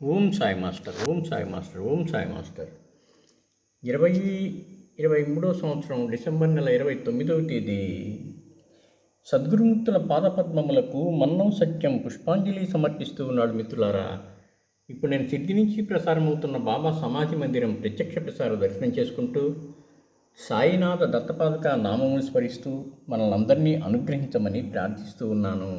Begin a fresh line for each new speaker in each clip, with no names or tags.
Om Sai master, Om Sai master, Om Sai master. 2023 సంవత్సరం December నెల 29వ తేదీ సద్గురుమూర్తుల పాదపద్మములకు మన్నం సత్యం పుష్పాంజలి సమర్పిస్తూ ఉన్నాడు మిత్రులారా. ఇప్పుడు నేను సిద్ధి నుంచి ప్రసారమవుతున్న బాబా సమాధి మందిరం ప్రత్యక్ష ప్రసారం దర్శనం చేసుకుంటూ సాయినాథ దత్తపాదక నామమును స్మరిస్తూ మనల్ని అందరినీ అనుగ్రహించమని ప్రార్థిస్తూ ఉన్నాను.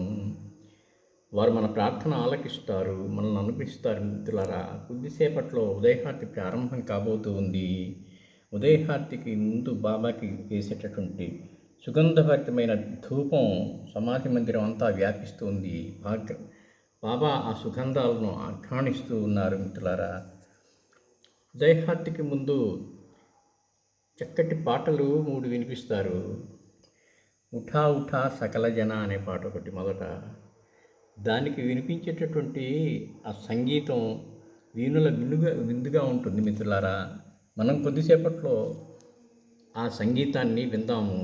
వారు మన ప్రార్థన ఆలకిస్తారు, మనల్ని అనుగ్రహిస్తారు మిత్రులారా. కొద్దిసేపట్లో ఉదయహారతి ప్రారంభం కాబోతూ ఉంది. ఉదయహారతికి ముందు బాబాకి వేసేటటువంటి సుగంధభరితమైన ధూపం సమాధి మందిరం అంతా వ్యాపిస్తుంది. బాబా ఆ సుగంధాలను ఆఘ్రాణిస్తూ ఉన్నారు మిత్రులారా. ఉదయహారతికి ముందు చక్కటి పాటలు 3 వినిపిస్తారు. ఉఠా ఉఠా సకల జన అనే పాట ఒకటి మొదట. దానికి వినిపించేటటువంటి ఆ సంగీతం వీణుల విందుగా ఉంటుంది మిత్రులారా. మనం కొద్దిసేపట్లో ఆ సంగీతాన్ని విందాము.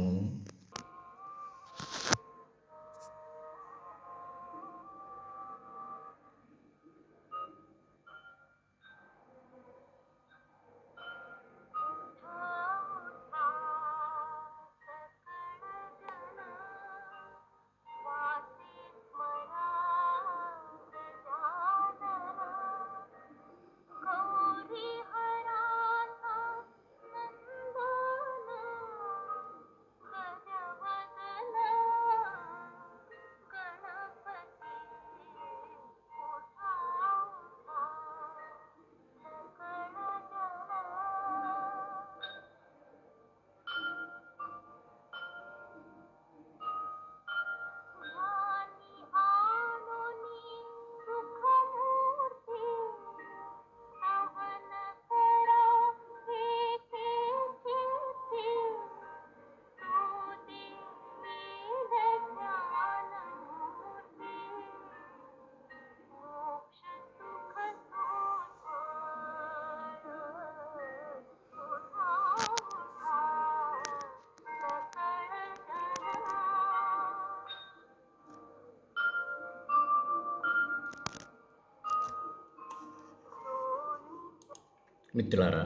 మిత్రులారా,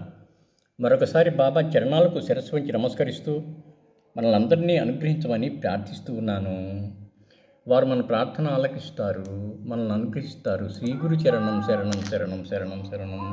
మరొకసారి బాబా చరణాలకు శిరస్సు వంచి నమస్కరిస్తూ మనల్ని అందరినీ అనుగ్రహించమని ప్రార్థిస్తూ ఉన్నాను. వారు మన ప్రార్థన ఆలకిస్తారు, మనల్ని అనుగ్రహిస్తారు. శ్రీ గురు చరణం శరణం శరణం శరణం శరణం.